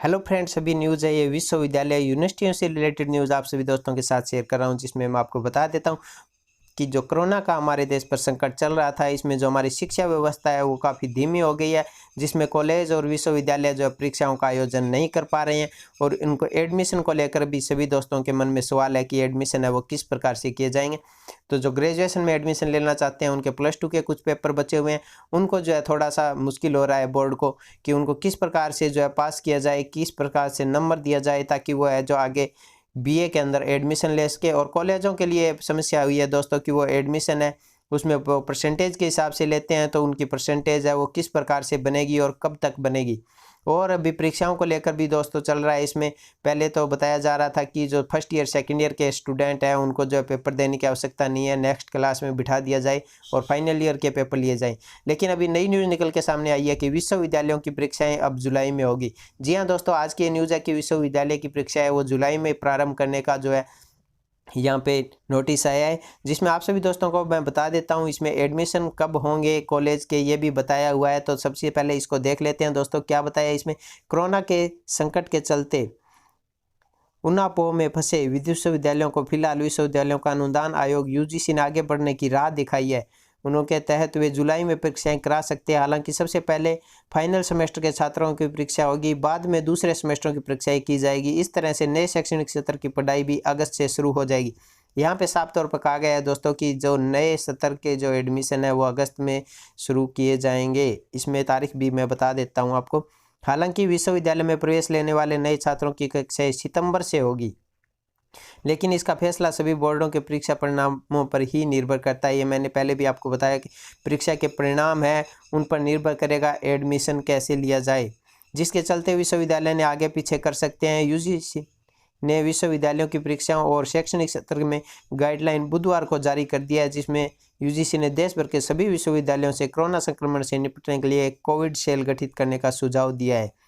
Hello friends, सभी news है ये विश्वविद्यालय यूनिवर्सिटियों से रिलेटेड न्यूज़ आप सभी दोस्तों के साथ शेयर कर रहा हूं, जिसमें मैं आपको बता देता हूं कि जो कोरोना का हमारे देश पर संकट चल रहा था, इसमें जो हमारी शिक्षा व्यवस्था है वो काफ़ी धीमी हो गई है, जिसमें कॉलेज और विश्वविद्यालय जो है परीक्षाओं का आयोजन नहीं कर पा रहे हैं। और इनको एडमिशन को लेकर भी सभी दोस्तों के मन में सवाल है कि एडमिशन है वो किस प्रकार से किए जाएंगे। तो जो ग्रेजुएशन में एडमिशन लेना चाहते हैं, उनके +2 के कुछ पेपर बचे हुए हैं, उनको जो है थोड़ा सा मुश्किल हो रहा है बोर्ड को कि उनको किस प्रकार से जो है पास किया जाए, किस प्रकार से नंबर दिया जाए, ताकि वो है जो आगे बीए के अंदर एडमिशन ले सके। और कॉलेजों के लिए समस्या हुई है दोस्तों कि वो एडमिशन है उसमें वो परसेंटेज के हिसाब से लेते हैं, तो उनकी परसेंटेज है वो किस प्रकार से बनेगी और कब तक बनेगी। और अभी परीक्षाओं को लेकर भी दोस्तों चल रहा है। इसमें पहले तो बताया जा रहा था कि जो फर्स्ट ईयर सेकंड ईयर के स्टूडेंट हैं उनको जो है पेपर देने की आवश्यकता नहीं है, नेक्स्ट क्लास में बिठा दिया जाए और फाइनल ईयर के पेपर लिए जाएँ। लेकिन अभी नई न्यूज़ निकल के सामने आई है कि विश्वविद्यालयों की परीक्षाएं अब जुलाई में होगी। जी हाँ दोस्तों, आज की ये न्यूज़ है कि विश्वविद्यालय की परीक्षा है वो जुलाई में प्रारंभ करने का जो है यहाँ पे नोटिस आया है, जिसमें आप सभी दोस्तों को मैं बता देता हूँ इसमें एडमिशन कब होंगे कॉलेज के, ये भी बताया हुआ है। तो सबसे पहले इसको देख लेते हैं दोस्तों, क्या बताया इसमें। कोरोना के संकट के चलते उन्नापो में फंसे विश्वविद्यालयों को फिलहाल विश्वविद्यालयों का अनुदान आयोग यूजीसी ने आगे बढ़ने की राह दिखाई है। उनके तहत वे जुलाई में परीक्षाएं करा सकते हैं। हालांकि सबसे पहले फाइनल सेमेस्टर के छात्रों की परीक्षा होगी, बाद में दूसरे सेमेस्टरों की परीक्षाएं की जाएगी। इस तरह से नए शैक्षणिक सत्र की पढ़ाई भी अगस्त से शुरू हो जाएगी। यहाँ पे साफ तौर पर कहा गया है दोस्तों कि जो नए सत्र के जो एडमिशन है वो अगस्त में शुरू किए जाएंगे। इसमें तारीख भी मैं बता देता हूँ आपको। हालांकि विश्वविद्यालय में प्रवेश लेने वाले नए छात्रों की कक्षाएं सितंबर से होगी, लेकिन इसका फैसला सभी बोर्डों के परीक्षा परिणामों पर ही निर्भर करता है। ये मैंने पहले भी आपको बताया कि परीक्षा के परिणाम है उन पर निर्भर करेगा एडमिशन कैसे लिया जाए, जिसके चलते विश्वविद्यालय ने आगे पीछे कर सकते हैं। यूजीसी ने विश्वविद्यालयों की परीक्षाओं और शैक्षणिक सत्र में गाइडलाइन बुधवार को जारी कर दिया है, जिसमें यूजीसी ने देश भर के सभी विश्वविद्यालयों से कोरोना संक्रमण से निपटने के लिए एक कोविड सेल गठित करने का सुझाव दिया है।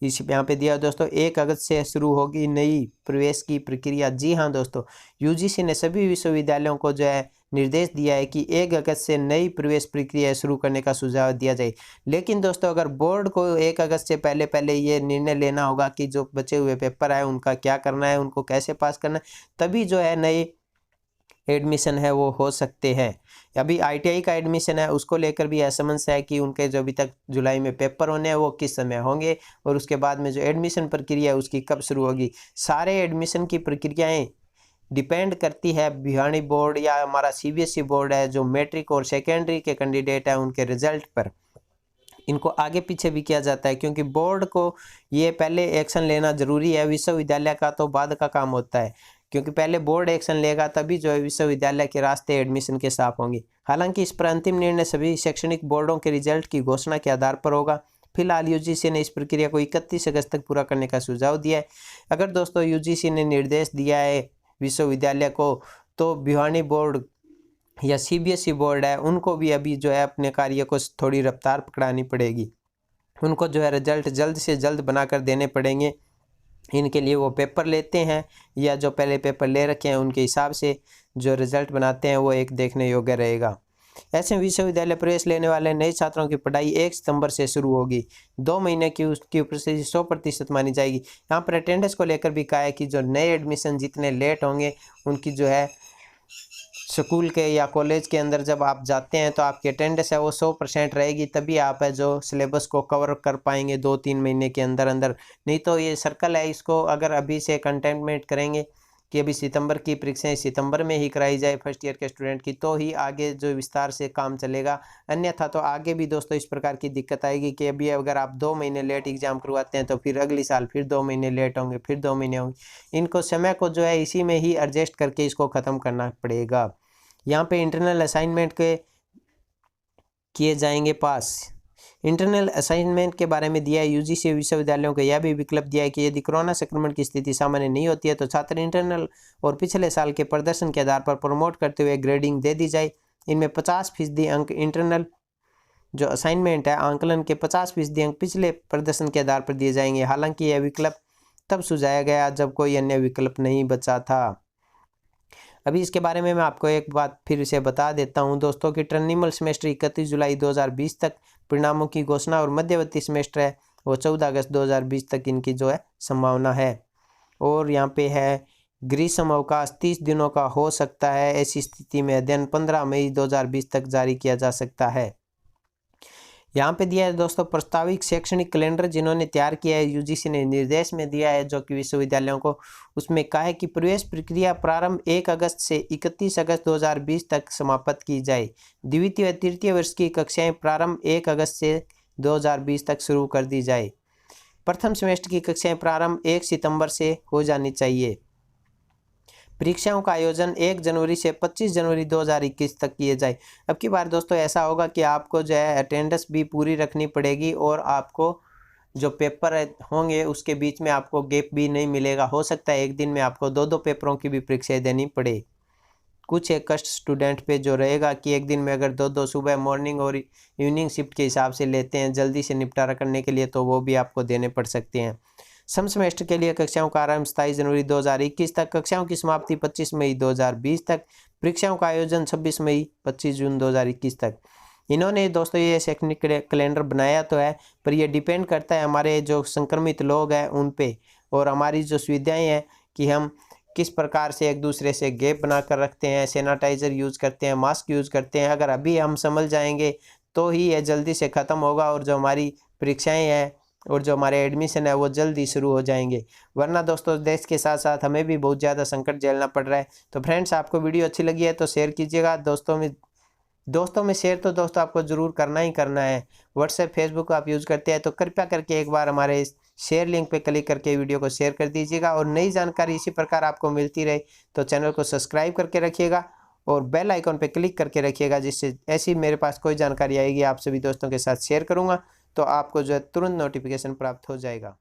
इस यहाँ पे दिया दोस्तों 1 अगस्त से शुरू होगी नई प्रवेश की प्रक्रिया। जी हाँ दोस्तों, यूजीसी ने सभी विश्वविद्यालयों को जो है निर्देश दिया है कि 1 अगस्त से नई प्रवेश प्रक्रिया शुरू करने का सुझाव दिया जाए। लेकिन दोस्तों, अगर बोर्ड को 1 अगस्त से पहले पहले ये निर्णय लेना होगा कि जो बचे हुए पेपर है उनका क्या करना है, उनको कैसे पास करना है, तभी जो है नए एडमिशन है वो हो सकते हैं। अभी आईटीआई का एडमिशन है उसको लेकर भी असमंजस है कि उनके जो अभी तक जुलाई में पेपर होने हैं वो किस समय होंगे, और उसके बाद में जो एडमिशन प्रक्रिया है उसकी कब शुरू होगी। सारे एडमिशन की प्रक्रियाएं डिपेंड करती है भिवानी बोर्ड या हमारा सीबीएसई बोर्ड है, जो मैट्रिक और सेकेंडरी के कैंडिडेट हैं उनके रिजल्ट पर इनको आगे पीछे भी किया जाता है, क्योंकि बोर्ड को ये पहले एक्शन लेना जरूरी है। विश्वविद्यालय का तो बाद का काम होता है, क्योंकि पहले बोर्ड एक्शन लेगा तभी जो है विश्वविद्यालय के रास्ते एडमिशन के साफ होंगे। हालांकि इस पर अंतिम निर्णय सभी शैक्षणिक बोर्डों के रिजल्ट की घोषणा के आधार पर होगा। फिलहाल यूजीसी ने इस प्रक्रिया को 31 अगस्त तक पूरा करने का सुझाव दिया है। अगर दोस्तों यूजीसी ने निर्देश दिया है विश्वविद्यालय को, तो भिवानी बोर्ड या सीबीएसई बोर्ड है उनको भी अभी जो है अपने कार्य को थोड़ी रफ्तार पकड़ानी पड़ेगी। उनको जो है रिजल्ट जल्द से जल्द बनाकर देने पड़ेंगे। इनके लिए वो पेपर लेते हैं या जो पहले पेपर ले रखे हैं उनके हिसाब से जो रिजल्ट बनाते हैं वो एक देखने योग्य रहेगा। ऐसे विश्वविद्यालय प्रवेश लेने वाले नए छात्रों की पढ़ाई 1 सितंबर से शुरू होगी। 2 महीने की उसकी उपस्थिति 100% मानी जाएगी। यहाँ पर अटेंडेंस को लेकर भी कहा है कि जो नए एडमिशन जितने लेट होंगे उनकी जो है स्कूल के या कॉलेज के अंदर जब आप जाते हैं तो आपकी अटेंडेंस है वो 100% रहेगी, तभी आप है जो सिलेबस को कवर कर पाएंगे 2-3 महीने के अंदर अंदर। नहीं तो ये सर्कल है, इसको अगर अभी से कंटेनमेंट करेंगे कि अभी सितंबर की परीक्षाएं सितंबर में ही कराई जाए फर्स्ट ईयर के स्टूडेंट की, तो ही आगे जो विस्तार से काम चलेगा। अन्यथा तो आगे भी दोस्तों इस प्रकार की दिक्कत आएगी कि अभी अगर आप 2 महीने लेट एग्जाम करवाते हैं तो फिर अगली साल फिर 2 महीने लेट होंगे, फिर 2 महीने होंगे। इनको समय को जो है इसी में ही एडजस्ट करके इसको ख़त्म करना पड़ेगा। यहाँ पे इंटरनल असाइनमेंट के किए जाएंगे पास। इंटरनल असाइनमेंट के बारे में दिया है यूजीसी विश्वविद्यालयों को यह भी विकल्प दिया है कि यदि कोरोना संक्रमण की स्थिति सामान्य नहीं होती है तो छात्र इंटरनल और पिछले साल के प्रदर्शन के आधार पर प्रमोट करते हुए ग्रेडिंग दे दी जाए। इनमें 50% अंक इंटरनल जो असाइनमेंट है आंकलन के 50% अंक पिछले प्रदर्शन के आधार पर दिए जाएंगे। हालांकि यह विकल्प तब सुझाया गया जब कोई अन्य विकल्प नहीं बचा था। अभी इसके बारे में मैं आपको एक बात फिर से बता देता हूं दोस्तों कि टर्मिनल सेमेस्टर 31 जुलाई 2020 तक परिणामों की घोषणा और मध्यवर्ती सेमेस्टर है वो 14 अगस्त 2020 तक इनकी जो है संभावना है। और यहाँ पे है ग्रीष्म अवकाश 30 दिनों का हो सकता है, ऐसी स्थिति में अध्ययन 15 मई 2020 तक जारी किया जा सकता है। यहाँ पे दिया है दोस्तों प्रस्तावित शैक्षणिक कैलेंडर जिन्होंने तैयार किया है, यूजीसी ने निर्देश में दिया है जो कि विश्वविद्यालयों को, उसमें कहा है कि प्रवेश प्रक्रिया प्रारंभ 1 अगस्त से 31 अगस्त 2020 तक समाप्त की जाए। द्वितीय व तृतीय वर्ष की कक्षाएं प्रारंभ 1 अगस्त से 2020 तक शुरू कर दी जाए। प्रथम सेमेस्टर की कक्षाएं प्रारंभ 1 सितंबर से हो जानी चाहिए। परीक्षाओं का आयोजन 1 जनवरी से 25 जनवरी 2021 तक किए जाए। अब की बार दोस्तों ऐसा होगा कि आपको जो है अटेंडेंस भी पूरी रखनी पड़ेगी और आपको जो पेपर होंगे उसके बीच में आपको गैप भी नहीं मिलेगा। हो सकता है एक दिन में आपको 2-2 पेपरों की भी परीक्षाएं देनी पड़े। कुछ एक कष्ट स्टूडेंट पे जो रहेगा कि एक दिन में अगर 2-2 सुबह मॉर्निंग और इवनिंग शिफ्ट के हिसाब से लेते हैं जल्दी से निपटारा करने के लिए, तो वो भी आपको देने पड़ सकते हैं। सम सेमेस्टर के लिए कक्षाओं का आरंभ 27 जनवरी 2021 तक, कक्षाओं की समाप्ति 25 मई 2020 तक, परीक्षाओं का आयोजन 26 मई 25 जून 2021 तक। इन्होंने दोस्तों ये शैक्षणिक कैलेंडर बनाया तो है, पर ये डिपेंड करता है हमारे जो संक्रमित लोग हैं उन पे और हमारी जो सुविधाएं हैं कि हम किस प्रकार से एक दूसरे से गैप बना कर रखते हैं, सैनिटाइज़र यूज़ करते हैं, मास्क यूज़ करते हैं। अगर अभी हम संभल जाएंगे तो ही ये जल्दी से ख़त्म होगा और जो हमारी परीक्षाएं हैं और जो हमारे एडमिशन है वो जल्दी शुरू हो जाएंगे। वरना दोस्तों देश के साथ साथ हमें भी बहुत ज़्यादा संकट झेलना पड़ रहा है। तो फ्रेंड्स, आपको वीडियो अच्छी लगी है तो शेयर कीजिएगा दोस्तों में शेयर तो दोस्तों आपको ज़रूर करना ही करना है। व्हाट्सएप फेसबुक आप यूज़ करते हैं तो कृपया करके एक बार हमारे शेयर लिंक पे क्लिक करके वीडियो को शेयर कर दीजिएगा। और नई जानकारी इसी प्रकार आपको मिलती रहे तो चैनल को सब्सक्राइब करके रखिएगा और बेल आइकॉन पे क्लिक करके रखिएगा, जिससे ऐसी मेरे पास कोई जानकारी आएगी आप सभी दोस्तों के साथ शेयर करूँगा तो आपको जो है तुरंत नोटिफिकेशन प्राप्त हो जाएगा।